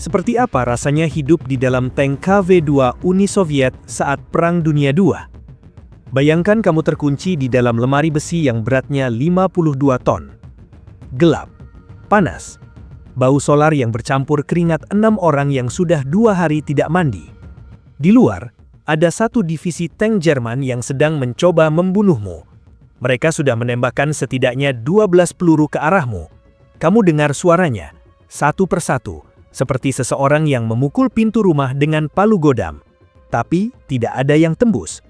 Seperti apa rasanya hidup di dalam tank KV-2 Uni Soviet saat Perang Dunia II? Bayangkan kamu terkunci di dalam lemari besi yang beratnya 52 ton. Gelap, panas, bau solar yang bercampur keringat 6 orang yang sudah 2 hari tidak mandi. Di luar, ada satu divisi tank Jerman yang sedang mencoba membunuhmu. Mereka sudah menembakkan setidaknya 12 peluru ke arahmu. Kamu dengar suaranya, satu persatu, seperti seseorang yang memukul pintu rumah dengan palu godam. Tapi tidak ada yang tembus.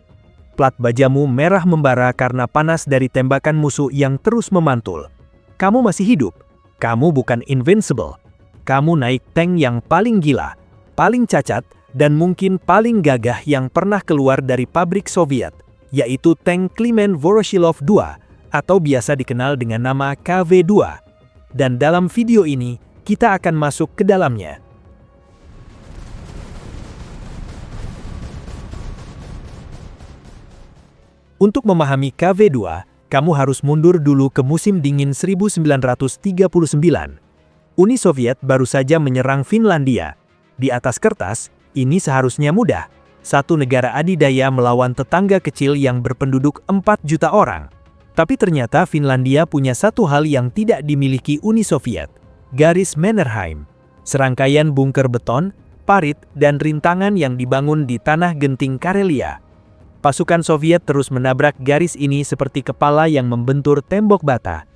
Plat bajamu merah membara karena panas dari tembakan musuh yang terus memantul. Kamu masih hidup. Kamu bukan invincible. Kamu naik tank yang paling gila, paling cacat, dan mungkin paling gagah yang pernah keluar dari pabrik Soviet, yaitu tank Kliment Voroshilov II, atau biasa dikenal dengan nama KV-2. Dan dalam video ini, kita akan masuk ke dalamnya. Untuk memahami KV-2, kamu harus mundur dulu ke musim dingin 1939. Uni Soviet baru saja menyerang Finlandia. Di atas kertas, ini seharusnya mudah. Satu negara adidaya melawan tetangga kecil yang berpenduduk 4 juta orang. Tapi ternyata Finlandia punya satu hal yang tidak dimiliki Uni Soviet. Garis Mannerheim, serangkaian bunker beton, parit, dan rintangan yang dibangun di tanah genting Karelia. Pasukan Soviet terus menabrak garis ini seperti kepala yang membentur tembok bata.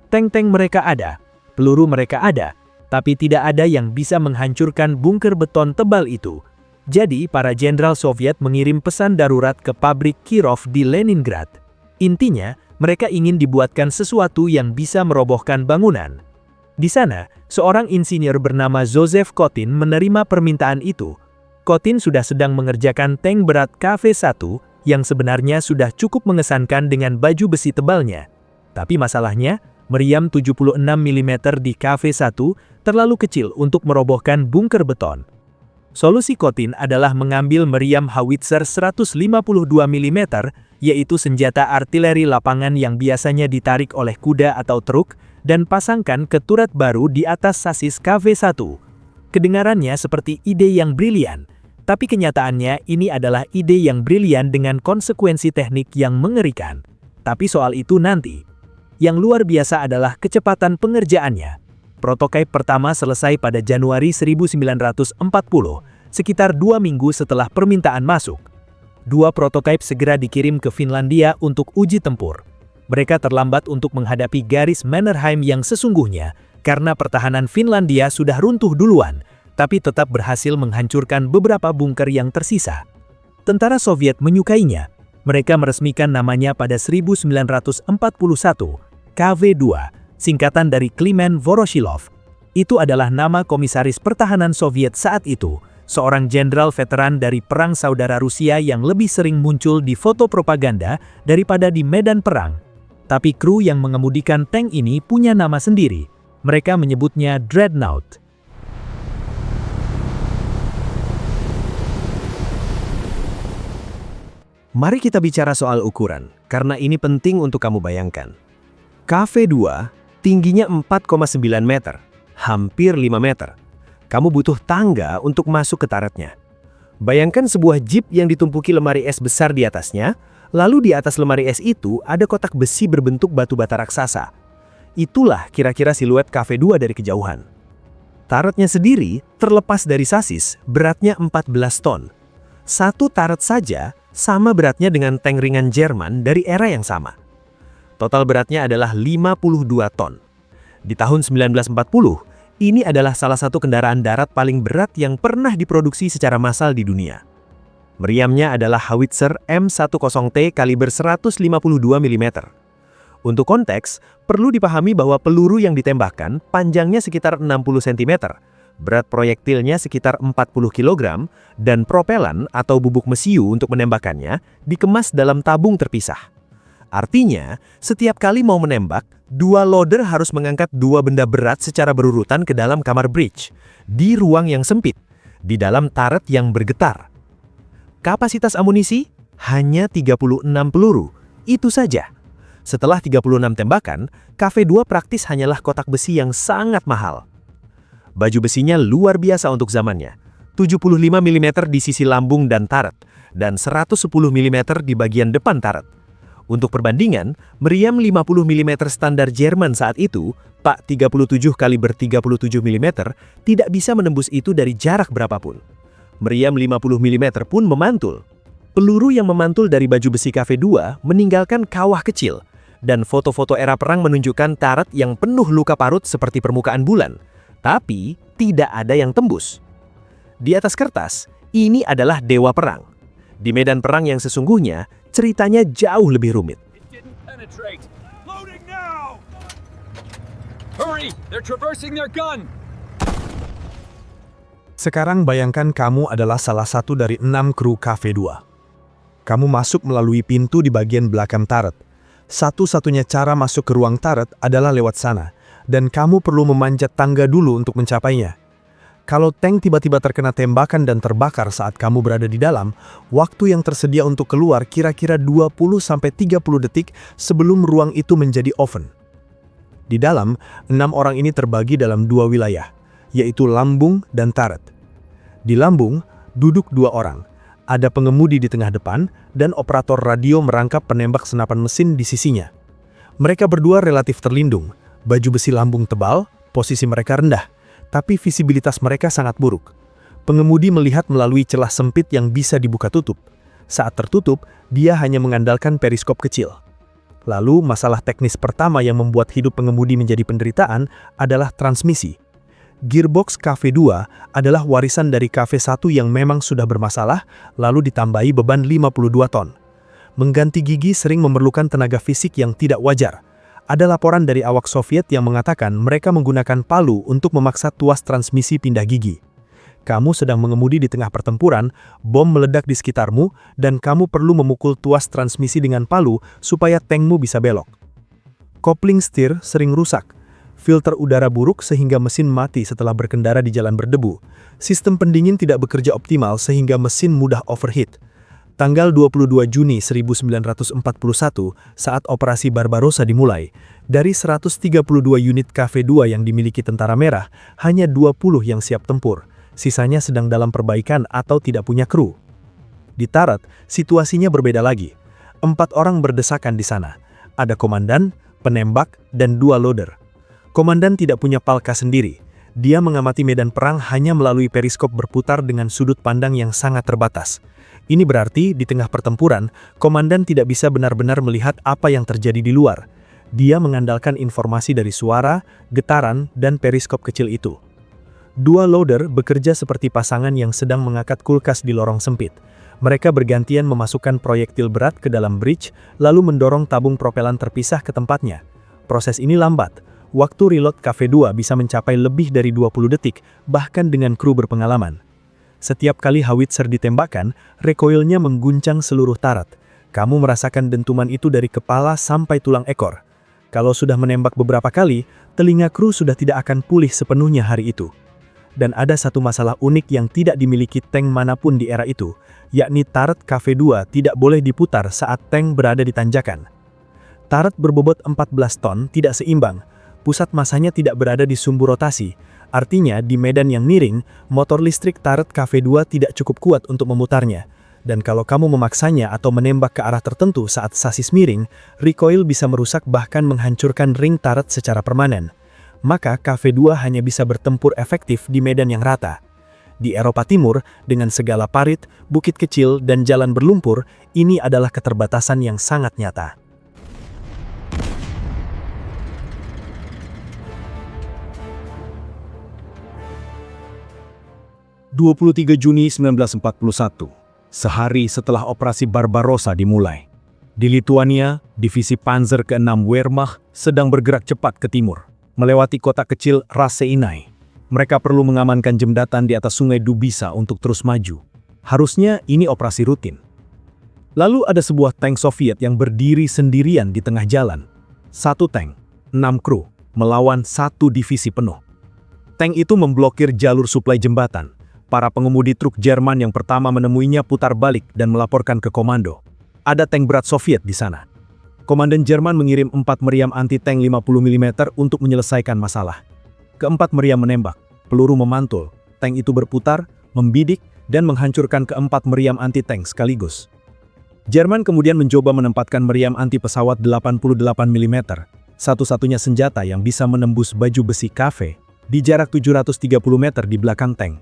Tank-tank mereka ada, peluru mereka ada, tapi tidak ada yang bisa menghancurkan bunker beton tebal itu. Jadi, para jenderal Soviet mengirim pesan darurat ke pabrik Kirov di Leningrad. Intinya, mereka ingin dibuatkan sesuatu yang bisa merobohkan bangunan. Di sana, seorang insinyur bernama Joseph Kotin menerima permintaan itu. Kotin sudah sedang mengerjakan tank berat KV-1 yang sebenarnya sudah cukup mengesankan dengan baju besi tebalnya. Tapi masalahnya, meriam 76 mm di KV-1 terlalu kecil untuk merobohkan bunker beton. Solusi Kotin adalah mengambil meriam howitzer 152 mm, yaitu senjata artileri lapangan yang biasanya ditarik oleh kuda atau truk, dan pasangkan ke turret baru di atas sasis KV-1. Kedengarannya seperti ide yang brilian, tapi kenyataannya ini adalah ide yang brilian dengan konsekuensi teknik yang mengerikan. Tapi soal itu nanti. Yang luar biasa adalah kecepatan pengerjaannya. Prototipe pertama selesai pada Januari 1940, sekitar 2 minggu setelah permintaan masuk. 2 prototipe segera dikirim ke Finlandia untuk uji tempur. Mereka terlambat untuk menghadapi garis Mannerheim yang sesungguhnya karena pertahanan Finlandia sudah runtuh duluan, tapi tetap berhasil menghancurkan beberapa bunker yang tersisa. Tentara Soviet menyukainya. Mereka meresmikan namanya pada 1941, KV-2, singkatan dari Kliment Voroshilov. Itu adalah nama komisaris pertahanan Soviet saat itu, seorang jenderal veteran dari Perang Saudara Rusia yang lebih sering muncul di foto propaganda daripada di medan perang. Tapi kru yang mengemudikan tank ini punya nama sendiri. Mereka menyebutnya Dreadnought. Mari kita bicara soal ukuran, karena ini penting untuk kamu bayangkan. KV-2 tingginya 4,9 meter, hampir 5 meter. Kamu butuh tangga untuk masuk ke turretnya. Bayangkan sebuah jeep yang ditumpuki lemari es besar di atasnya, lalu di atas lemari es itu ada kotak besi berbentuk batu bata raksasa. Itulah kira-kira siluet KV-2 dari kejauhan. Turretnya sendiri, terlepas dari sasis, beratnya 14 ton. Satu turret saja sama beratnya dengan tank ringan Jerman dari era yang sama. Total beratnya adalah 52 ton. Di tahun 1940, ini adalah salah satu kendaraan darat paling berat yang pernah diproduksi secara massal di dunia. Meriamnya adalah howitzer M10T kaliber 152 mm. Untuk konteks, perlu dipahami bahwa peluru yang ditembakkan panjangnya sekitar 60 cm, berat proyektilnya sekitar 40 kg, dan propelan atau bubuk mesiu untuk menembakkannya dikemas dalam tabung terpisah. Artinya, setiap kali mau menembak, 2 loader harus mengangkat 2 benda berat secara berurutan ke dalam kamar bridge, di ruang yang sempit, di dalam turret yang bergetar. Kapasitas amunisi hanya 36 peluru, itu saja. Setelah 36 tembakan, KV-2 praktis hanyalah kotak besi yang sangat mahal. Baju besinya luar biasa untuk zamannya. 75 mm di sisi lambung dan turret, dan 110 mm di bagian depan turret. Untuk perbandingan, meriam 50 mm standar Jerman saat itu, Pak 37 kaliber 37 mm, tidak bisa menembus itu dari jarak berapapun. Meriam 50 mm pun memantul. Peluru yang memantul dari baju besi KV-2 meninggalkan kawah kecil, dan foto-foto era perang menunjukkan turret yang penuh luka parut seperti permukaan bulan. Tapi, tidak ada yang tembus. Di atas kertas, ini adalah dewa perang. Di medan perang yang sesungguhnya, ceritanya jauh lebih rumit. Sekarang bayangkan kamu adalah salah satu dari 6 kru KV-2. Kamu masuk melalui pintu di bagian belakang turret. Satu-satunya cara masuk ke ruang turret adalah lewat sana, dan kamu perlu memanjat tangga dulu untuk mencapainya. Kalau tank tiba-tiba terkena tembakan dan terbakar saat kamu berada di dalam, waktu yang tersedia untuk keluar kira-kira 20-30 detik sebelum ruang itu menjadi oven. Di dalam, 6 orang ini terbagi dalam 2 wilayah, yaitu lambung dan turret. Di lambung, duduk 2 orang. Ada pengemudi di tengah depan, dan operator radio merangkap penembak senapan mesin di sisinya. Mereka berdua relatif terlindung, baju besi lambung tebal, posisi mereka rendah, tapi visibilitas mereka sangat buruk. Pengemudi melihat melalui celah sempit yang bisa dibuka tutup. Saat tertutup, dia hanya mengandalkan periskop kecil. Lalu, masalah teknis pertama yang membuat hidup pengemudi menjadi penderitaan adalah transmisi. Gearbox KV-2 adalah warisan dari KV-1 yang memang sudah bermasalah, lalu ditambahi beban 52 ton. Mengganti gigi sering memerlukan tenaga fisik yang tidak wajar. Ada laporan dari awak Soviet yang mengatakan mereka menggunakan palu untuk memaksa tuas transmisi pindah gigi. Kamu sedang mengemudi di tengah pertempuran, bom meledak di sekitarmu, dan kamu perlu memukul tuas transmisi dengan palu supaya tankmu bisa belok. Kopling setir sering rusak. Filter udara buruk sehingga mesin mati setelah berkendara di jalan berdebu. Sistem pendingin tidak bekerja optimal sehingga mesin mudah overheat. Tanggal 22 Juni 1941, saat operasi Barbarossa dimulai, dari 132 unit KV-2 yang dimiliki Tentara Merah, hanya 20 yang siap tempur. Sisanya sedang dalam perbaikan atau tidak punya kru. Di turret, situasinya berbeda lagi. 4 orang berdesakan di sana. Ada komandan, penembak, dan 2 loader. Komandan tidak punya palka sendiri. Dia mengamati medan perang hanya melalui periskop berputar dengan sudut pandang yang sangat terbatas. Ini berarti di tengah pertempuran, komandan tidak bisa benar-benar melihat apa yang terjadi di luar. Dia mengandalkan informasi dari suara, getaran, dan periskop kecil itu. 2 loader bekerja seperti pasangan yang sedang mengangkat kulkas di lorong sempit. Mereka bergantian memasukkan proyektil berat ke dalam bridge, lalu mendorong tabung propelan terpisah ke tempatnya. Proses ini lambat. Waktu reload KV-2 bisa mencapai lebih dari 20 detik, bahkan dengan kru berpengalaman. Setiap kali howitzer ditembakkan, recoilnya mengguncang seluruh turret. Kamu merasakan dentuman itu dari kepala sampai tulang ekor. Kalau sudah menembak beberapa kali, telinga kru sudah tidak akan pulih sepenuhnya hari itu. Dan ada satu masalah unik yang tidak dimiliki tank manapun di era itu, yakni turret KV-2 tidak boleh diputar saat tank berada di tanjakan. Turret berbobot 14 ton tidak seimbang. Pusat masanya tidak berada di sumbu rotasi. Artinya, di medan yang miring, motor listrik turret KV-2 tidak cukup kuat untuk memutarnya. Dan kalau kamu memaksanya atau menembak ke arah tertentu saat sasis miring, recoil bisa merusak bahkan menghancurkan ring turret secara permanen. Maka KV-2 hanya bisa bertempur efektif di medan yang rata. Di Eropa Timur, dengan segala parit, bukit kecil, dan jalan berlumpur, ini adalah keterbatasan yang sangat nyata. 23 Juni 1941, sehari setelah operasi Barbarossa dimulai. Di Lituania, divisi Panzer ke-6 Wehrmacht sedang bergerak cepat ke timur, melewati kota kecil Raseinai. Mereka perlu mengamankan jembatan di atas sungai Dubisa untuk terus maju. Harusnya ini operasi rutin. Lalu ada sebuah tank Soviet yang berdiri sendirian di tengah jalan. 1 tank, 6 kru, melawan 1 divisi penuh. Tank itu memblokir jalur suplai jembatan. Para pengemudi truk Jerman yang pertama menemuinya putar balik dan melaporkan ke komando. Ada tank berat Soviet di sana. Komandan Jerman mengirim 4 meriam anti-tank 50 mm untuk menyelesaikan masalah. Keempat meriam menembak. Peluru memantul, tank itu berputar, membidik, dan menghancurkan keempat meriam anti-tank sekaligus. Jerman kemudian mencoba menempatkan meriam anti-pesawat 88 mm, satu-satunya senjata yang bisa menembus baju besi KV, di jarak 730 meter di belakang tank.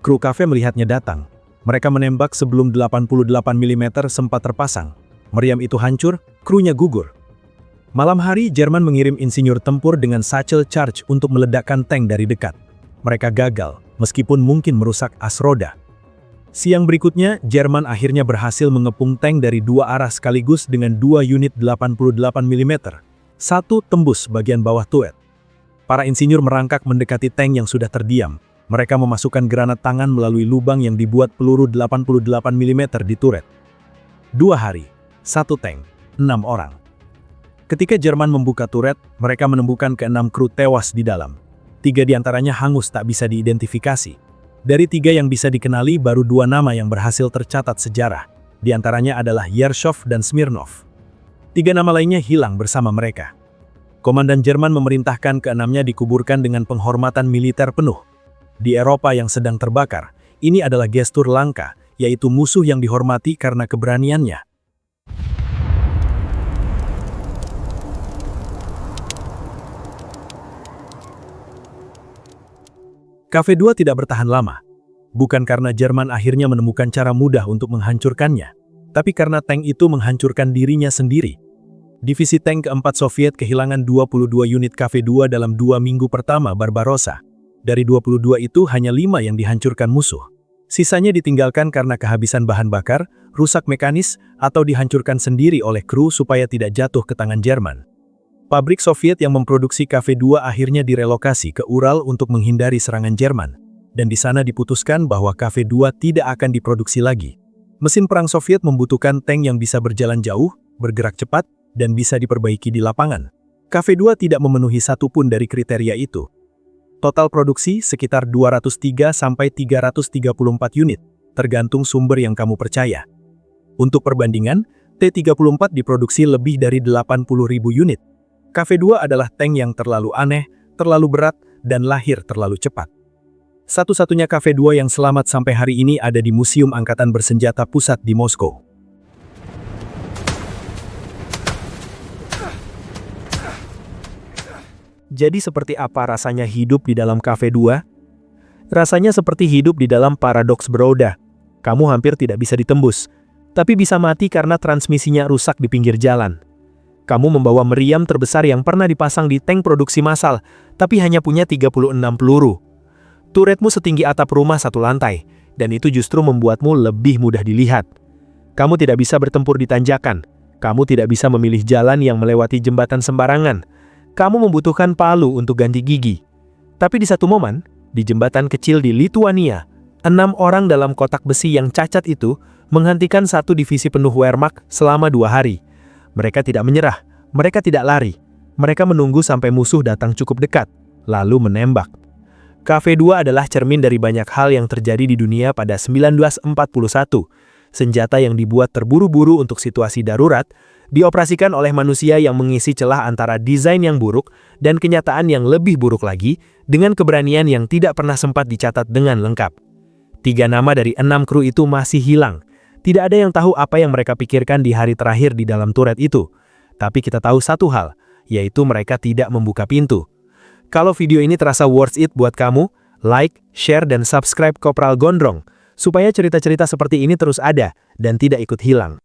Kru KV melihatnya datang. Mereka menembak sebelum 88 mm sempat terpasang. Meriam itu hancur, krunya gugur. Malam hari, Jerman mengirim insinyur tempur dengan satchel charge untuk meledakkan tank dari dekat. Mereka gagal, meskipun mungkin merusak as roda. Siang berikutnya, Jerman akhirnya berhasil mengepung tank dari dua arah sekaligus dengan dua unit 88 mm. Satu tembus bagian bawah turret. Para insinyur merangkak mendekati tank yang sudah terdiam. Mereka memasukkan granat tangan melalui lubang yang dibuat peluru 88 mm di turret. 2 hari, 1 tank, 6 orang. Ketika Jerman membuka turret, mereka menemukan ke-6 kru tewas di dalam. 3 diantaranya hangus tak bisa diidentifikasi. Dari 3 yang bisa dikenali, baru 2 nama yang berhasil tercatat sejarah. Di antaranya adalah Yershov dan Smirnov. 3 nama lainnya hilang bersama mereka. Komandan Jerman memerintahkan ke-6-nya dikuburkan dengan penghormatan militer penuh. Di Eropa yang sedang terbakar, ini adalah gestur langka, yaitu musuh yang dihormati karena keberaniannya. KV-2 tidak bertahan lama. Bukan karena Jerman akhirnya menemukan cara mudah untuk menghancurkannya, tapi karena tank itu menghancurkan dirinya sendiri. Divisi tank keempat Soviet kehilangan 22 unit KV-2 dalam 2 minggu pertama Barbarossa. Dari 22 itu hanya 5 yang dihancurkan musuh. Sisanya ditinggalkan karena kehabisan bahan bakar, rusak mekanis, atau dihancurkan sendiri oleh kru supaya tidak jatuh ke tangan Jerman. Pabrik Soviet yang memproduksi KV-2 akhirnya direlokasi ke Ural untuk menghindari serangan Jerman. Dan di sana diputuskan bahwa KV-2 tidak akan diproduksi lagi. Mesin perang Soviet membutuhkan tank yang bisa berjalan jauh, bergerak cepat, dan bisa diperbaiki di lapangan. KV-2 tidak memenuhi satupun dari kriteria itu. Total produksi sekitar 203-334 unit, tergantung sumber yang kamu percaya. Untuk perbandingan, T-34 diproduksi lebih dari 80.000 unit. KV-2 adalah tank yang terlalu aneh, terlalu berat, dan lahir terlalu cepat. Satu-satunya KV-2 yang selamat sampai hari ini ada di Museum Angkatan Bersenjata Pusat di Moskow. Jadi seperti apa rasanya hidup di dalam KV-2? Rasanya seperti hidup di dalam paradoks beroda. Kamu hampir tidak bisa ditembus, tapi bisa mati karena transmisinya rusak di pinggir jalan. Kamu membawa meriam terbesar yang pernah dipasang di tank produksi massal, tapi hanya punya 36 peluru. Turretmu setinggi atap rumah 1 lantai, dan itu justru membuatmu lebih mudah dilihat. Kamu tidak bisa bertempur di tanjakan. Kamu tidak bisa memilih jalan yang melewati jembatan sembarangan. Kamu membutuhkan palu untuk ganti gigi. Tapi di satu momen, di jembatan kecil di Lituania, 6 orang dalam kotak besi yang cacat itu menghentikan 1 divisi penuh Wehrmacht selama 2 hari. Mereka tidak menyerah, mereka tidak lari. Mereka menunggu sampai musuh datang cukup dekat, lalu menembak. KV-2 adalah cermin dari banyak hal yang terjadi di dunia pada 1941. Senjata yang dibuat terburu-buru untuk situasi darurat, dioperasikan oleh manusia yang mengisi celah antara desain yang buruk dan kenyataan yang lebih buruk lagi, dengan keberanian yang tidak pernah sempat dicatat dengan lengkap. 3 nama dari 6 kru itu masih hilang. Tidak ada yang tahu apa yang mereka pikirkan di hari terakhir di dalam turret itu. Tapi kita tahu satu hal, yaitu mereka tidak membuka pintu. Kalau video ini terasa worth it buat kamu, like, share, dan subscribe Kopral Gondrong, supaya cerita-cerita seperti ini terus ada dan tidak ikut hilang.